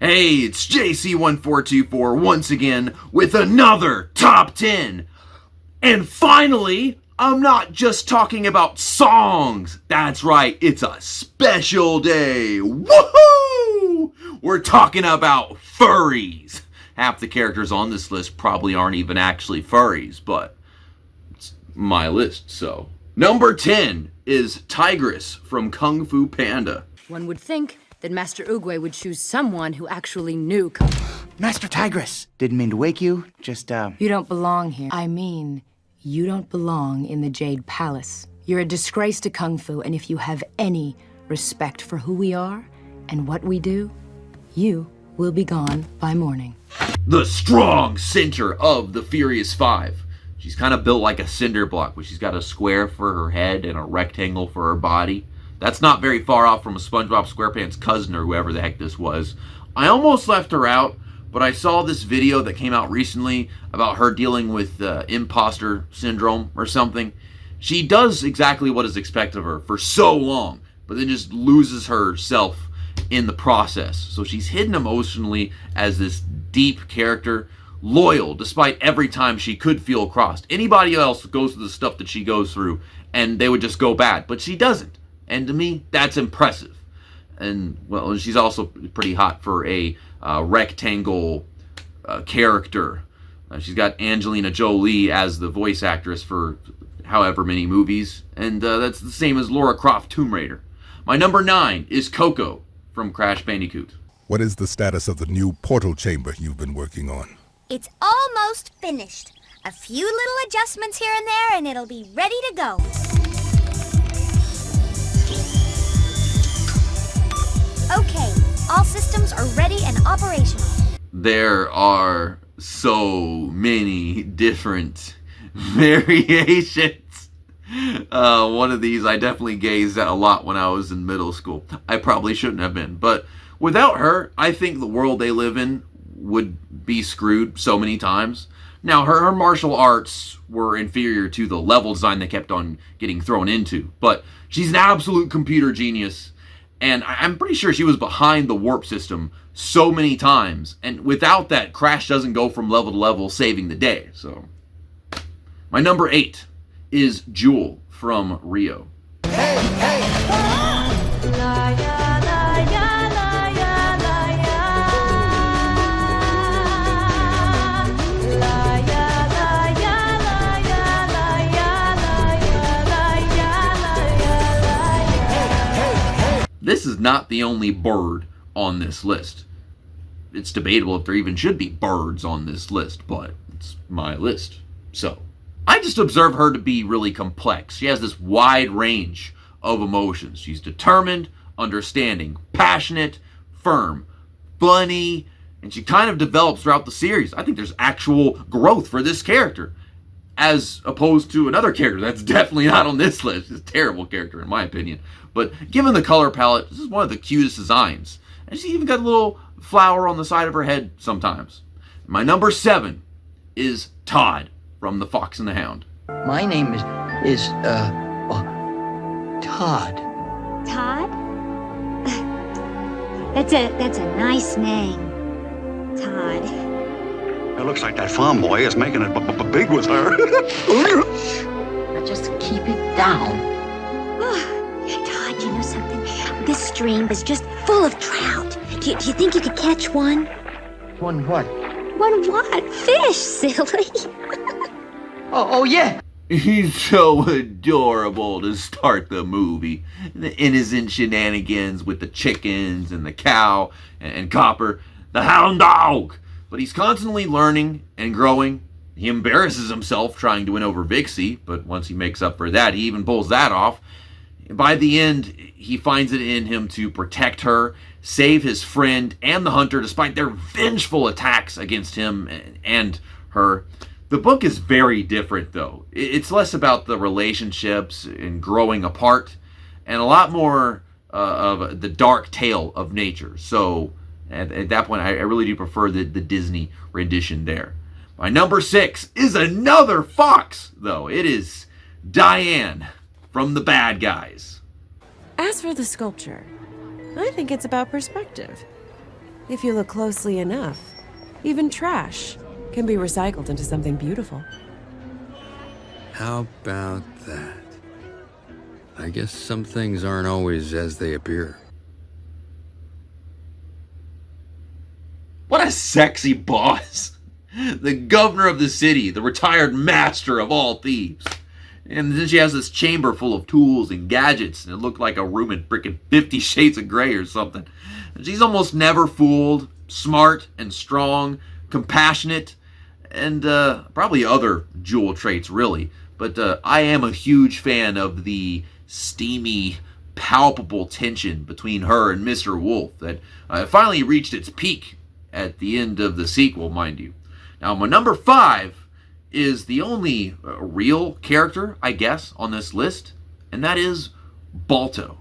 Hey, it's JC1424 once again with another Top 10. And finally, I'm not just talking about songs. That's right, it's a special day. Woohoo! We're talking about furries. Half the characters on this list probably aren't even actually furries, but it's my list, so. Number 10 is Tigress from Kung Fu Panda. One would think that Master Oogway would choose someone who actually knew Kung Fu. Master Tigress! Didn't mean to wake you, just, You don't belong here. I mean, you don't belong in the Jade Palace. You're a disgrace to Kung Fu, and if you have any respect for who we are and what we do, you will be gone by morning. The strong center of the Furious Five. She's kind of built like a cinder block, where she's got a square for her head and a rectangle for her body. That's not very far off from a SpongeBob SquarePants cousin or whoever the heck this was. I almost left her out, but I saw this video that came out recently about her dealing with imposter syndrome or something. She does exactly what is expected of her for so long, but then just loses herself in the process. So she's hidden emotionally as this deep character, loyal despite every time she could feel crossed. Anybody else goes through the stuff that she goes through and they would just go bad, but she doesn't. And to me, that's impressive. And, well, she's also pretty hot for a rectangle character. She's got Angelina Jolie as the voice actress for however many movies. And that's the same as Lara Croft Tomb Raider. My number 9 is Coco from Crash Bandicoot. What is the status of the new portal chamber you've been working on? It's almost finished. A few little adjustments here and there, and it'll be ready to go. Okay, all systems are ready and operational. There are so many different variations. One of these I definitely gazed at a lot when I was in middle school. I probably shouldn't have been, but without her, I think the world they live in would be screwed so many times. Now, her martial arts were inferior to the level design they kept on getting thrown into, but she's an absolute computer genius. And I'm pretty sure she was behind the warp system so many times. And without that, Crash doesn't go from level to level saving the day. So, my number 8 is Jewel from Rio. This is not the only bird on this list. It's debatable if there even should be birds on this list, but it's my list. So, I just observe her to be really complex. She has this wide range of emotions. She's determined, understanding, passionate, firm, funny, and she kind of develops throughout the series. I think there's actual growth for this character, as opposed to another character that's definitely not on this list. It's a terrible character in my opinion. But given the color palette, this is one of the cutest designs. And she even got a little flower on the side of her head sometimes. My number 7 is Todd from The Fox and the Hound. My name is Todd. Todd? That's a nice name. Todd. It looks like that farm boy is making it big with her. Now just keep it down. Todd, you know something? This stream is just full of trout. Do you think you could catch one? One what? One what? Fish, silly. Oh yeah. He's so adorable to start the movie. The innocent shenanigans with the chickens and the cow and Copper, the hound dog. But he's constantly learning and growing. He embarrasses himself trying to win over Vixie, but once he makes up for that, he even pulls that off. By the end, he finds it in him to protect her, save his friend and the hunter despite their vengeful attacks against him and her. The book is very different, though. It's less about the relationships and growing apart, and a lot more of the dark tale of nature. So, at that point, I really do prefer the Disney rendition there. My number 6 is another fox, though. It is Diane from The Bad Guys. As for the sculpture, I think it's about perspective. If you look closely enough, even trash can be recycled into something beautiful. How about that? I guess some things aren't always as they appear. What a sexy boss. The governor of the city, the retired master of all thieves. And then she has this chamber full of tools and gadgets, and it looked like a room in frickin' 50 Shades of Grey or something. And she's almost never fooled, smart and strong, compassionate, and probably other jewel traits, really. But I am a huge fan of the steamy, palpable tension between her and Mr. Wolf that finally reached its peak at the end of the sequel, mind you. Now, my number 5 is the only real character, I guess, on this list, and that is Balto.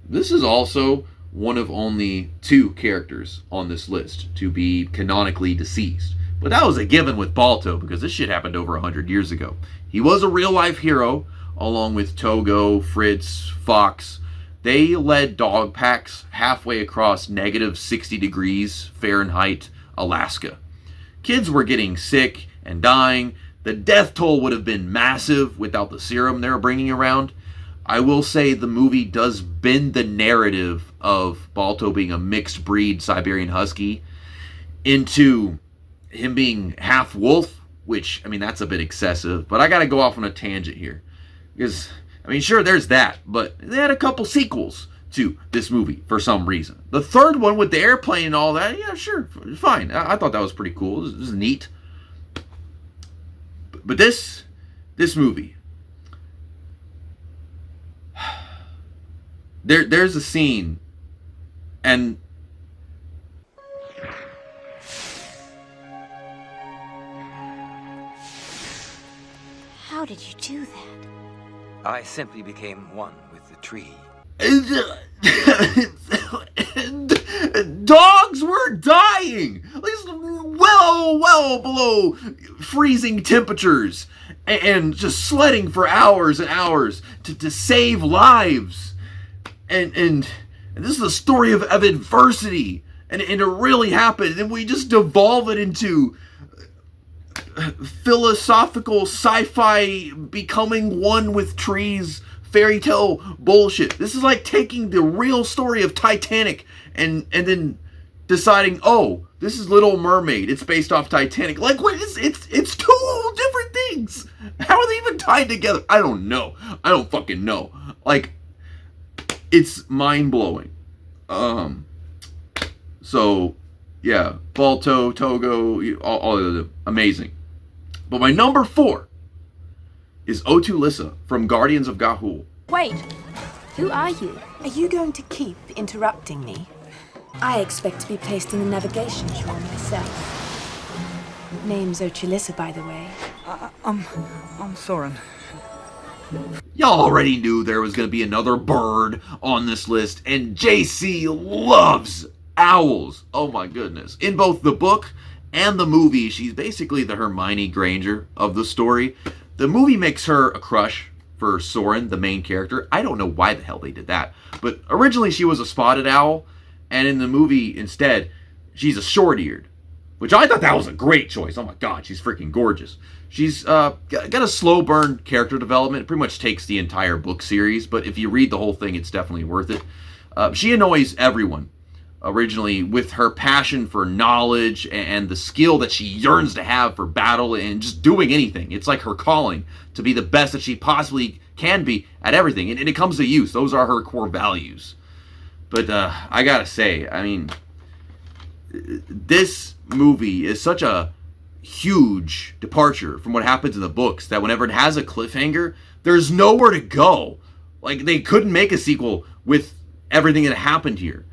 This is also one of only 2 characters on this list to be canonically deceased. But that was a given with Balto because this shit happened over 100 years ago. He was a real-life hero, along with Togo, Fritz, Fox. They led dog packs halfway across negative 60 degrees Fahrenheit, Alaska. Kids were getting sick and dying. The death toll would have been massive without the serum they were bringing around. I will say the movie does bend the narrative of Balto being a mixed breed Siberian Husky into him being half wolf, which, I mean, that's a bit excessive, but I gotta go off on a tangent here. Because, I mean, sure, there's that, but they had a couple sequels to this movie for some reason. The third one with the airplane and all that, yeah, sure, fine. I thought that was pretty cool. It was neat. But this movie, there's a scene, and How did you do that? I simply became one with the tree. Dogs were dying, at least well below freezing temperatures, and just sledding for hours and hours to save lives. And this is a story of adversity, and it really happened, and we just devolve it into philosophical sci-fi becoming one with trees fairy tale bullshit. This is like taking the real story of Titanic and then deciding, oh, this is Little Mermaid, it's based off Titanic. Like, what? It's 2 different things. How are they even tied together? I don't know. I don't fucking know. Like, it's mind-blowing. So yeah, Balto, Togo, all of them, amazing. But my number 4 is Otulissa from Guardians of Ga'Hoole. Wait, who are you? Are you going to keep interrupting me? I expect to be placed in the navigation shawl myself. Name's Otulissa, by the way. I'm Soren. Y'all already knew there was going to be another bird on this list, and JC loves owls. Oh my goodness. In both the book and the movie, she's basically the Hermione Granger of the story. The movie makes her a crush for Soren, the main character. I don't know why the hell they did that, but originally she was a spotted owl, and in the movie instead she's a short-eared, which I thought that was a great choice. Oh my god, she's freaking gorgeous. She's got a slow burn character development. It pretty much takes the entire book series, but if you read the whole thing, it's definitely worth it. She annoys everyone originally with her passion for knowledge and the skill that she yearns to have for battle and just doing anything. It's like her calling to be the best that she possibly can be at everything, and it comes to use. Those are her core values. But I gotta say, I mean, this movie is such a huge departure from what happens in the books that whenever it has a cliffhanger, there's nowhere to go. Like, they couldn't make a sequel with everything that happened here.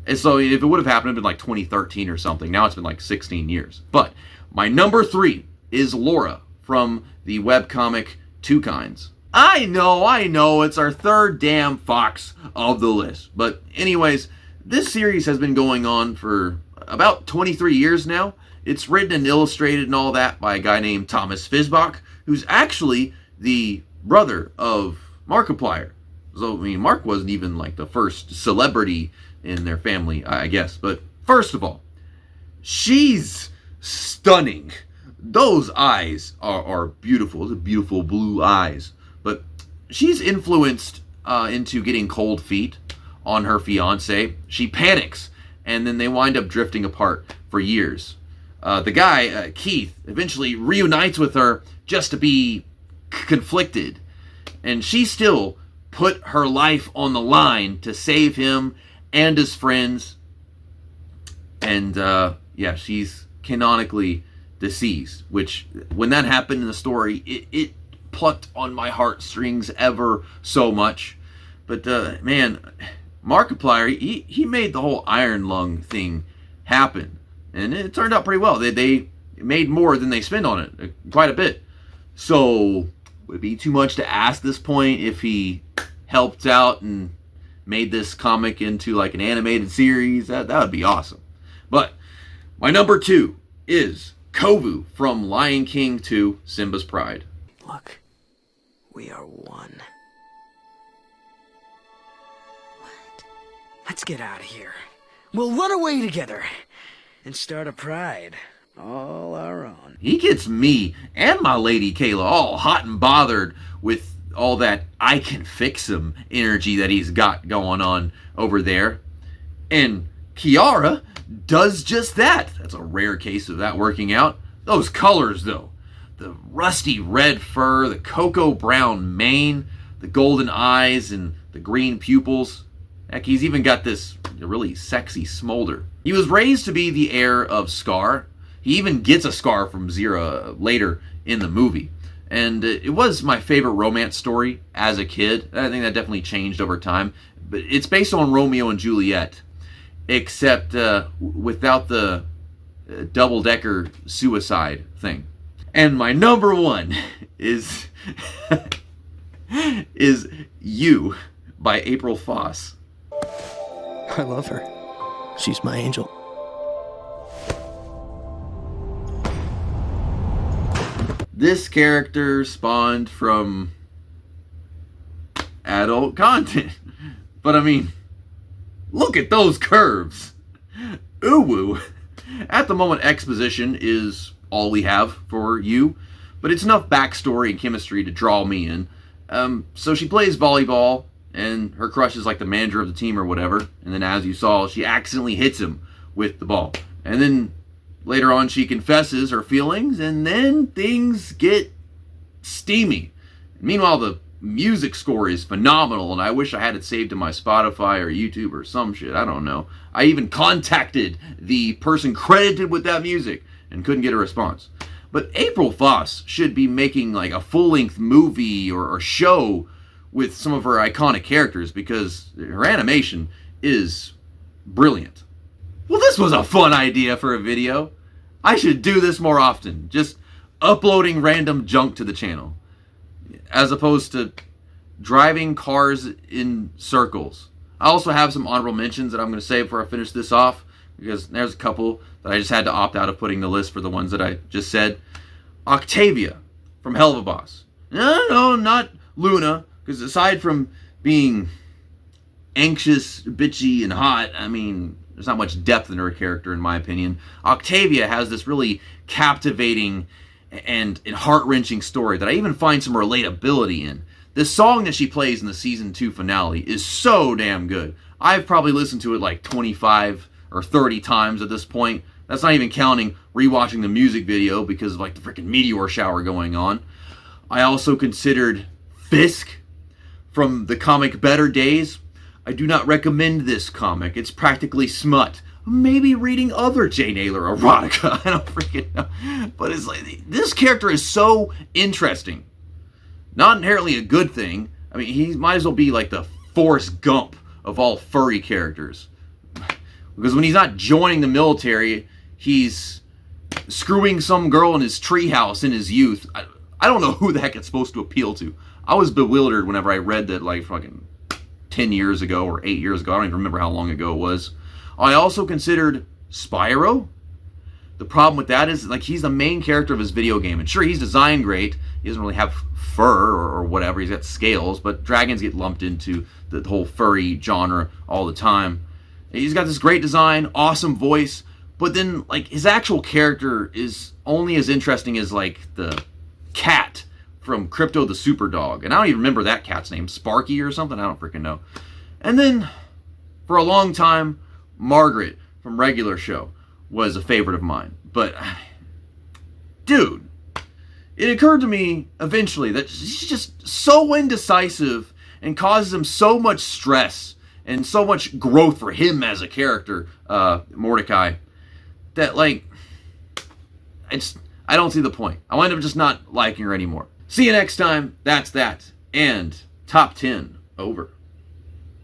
And so if it would have happened, it'd been like 2013 or something. Now it's been like 16 years. But my number 3 is Laura from the webcomic Two Kinds. I know, it's our third damn Fox of the list. But anyways, this series has been going on for about 23 years now. It's written and illustrated and all that by a guy named Thomas Fizbach, who's actually the brother of Markiplier. So, I mean, Mark wasn't even like the first celebrity in their family, I guess. But first of all, she's stunning. Those eyes are beautiful. Those are beautiful blue eyes. But she's influenced into getting cold feet on her fiance. She panics, and then they wind up drifting apart for years. The guy, Keith, eventually reunites with her just to be conflicted. And she still put her life on the line to save him and his friends. And, yeah, she's canonically deceased. Which, when that happened in the story, it plucked on my heartstrings ever so much. But, man, Markiplier, he made the whole Iron Lung thing happen. And it turned out pretty well. They made more than they spent on it, quite a bit. So, would it be too much to ask this point if he helped out and made this comic into like an animated series? That would be awesome. But my number 2 is Kovu from Lion King 2, Simba's Pride. Look, we are one. What? Let's get out of here. We'll run away together and start a pride all our own. He gets me and my lady Kayla all hot and bothered with all that I can fix him energy that he's got going on over there. And Kiara does just that. That's a rare case of that working out. Those colors, though. The rusty red fur, the cocoa brown mane, the golden eyes, and the green pupils. Heck, he's even got this really sexy smolder. He was raised to be the heir of Scar. He even gets a scar from Zira later in the movie. And it was my favorite romance story as a kid. I think that definitely changed over time. But it's based on Romeo and Juliet, except without the double-decker suicide thing. And my number 1 is is You by April Foss. I love her. She's my angel. This character spawned from adult content. But I mean, look at those curves. Ooh-woo. At the moment, exposition is all we have for You, but it's enough backstory and chemistry to draw me in. So she plays volleyball, and her crush is like the manager of the team or whatever, and then as you saw, she accidentally hits him with the ball. And then later on, she confesses her feelings, and then things get steamy. Meanwhile, the music score is phenomenal, and I wish I had it saved to my Spotify or YouTube or some shit. I don't know. I even contacted the person credited with that music and couldn't get a response. But April Foss should be making like a full-length movie or show with some of her iconic characters because her animation is brilliant. Well, this was a fun idea for a video. I should do this more often, just uploading random junk to the channel, as opposed to driving cars in circles. I also have some honorable mentions that I'm going to save before I finish this off, because there's a couple that I just had to opt out of putting the list for the ones that I just said. Octavia from Hell of a Boss. No, not Luna, because aside from being anxious, bitchy, and hot, I mean, there's not much depth in her character, in my opinion. Octavia has this really captivating and heart-wrenching story that I even find some relatability in. This song that she plays in the season 2 finale is so damn good. I've probably listened to it like 25 or 30 times at this point. That's not even counting rewatching the music video because of like the freaking meteor shower going on. I also considered Fisk from the comic Better Days. I do not recommend this comic. It's practically smut. Maybe reading other Jane Ayler erotica. I don't freaking know. But it's like, this character is so interesting. Not inherently a good thing. I mean, he might as well be like the Forrest Gump of all furry characters. Because when he's not joining the military, he's screwing some girl in his treehouse in his youth. I don't know who the heck it's supposed to appeal to. I was bewildered whenever I read that, like, fucking 10 years ago or 8 years ago. I don't even remember how long ago it was. I also considered Spyro. The problem with that is, like, he's the main character of his video game. And sure, he's designed great. He doesn't really have fur or whatever. He's got scales, but dragons get lumped into the whole furry genre all the time. He's got this great design, awesome voice, but then, like, his actual character is only as interesting as, like, the cat from Crypto the Super Dog. And I don't even remember that cat's name. Sparky or something? I don't freaking know. And then, for a long time, Margaret from Regular Show was a favorite of mine. But, dude, it occurred to me eventually that she's just so indecisive and causes him so much stress and so much growth for him as a character, Mordecai, that, like, I don't see the point. I wind up just not liking her anymore. See you next time. That's that. And top 10 over.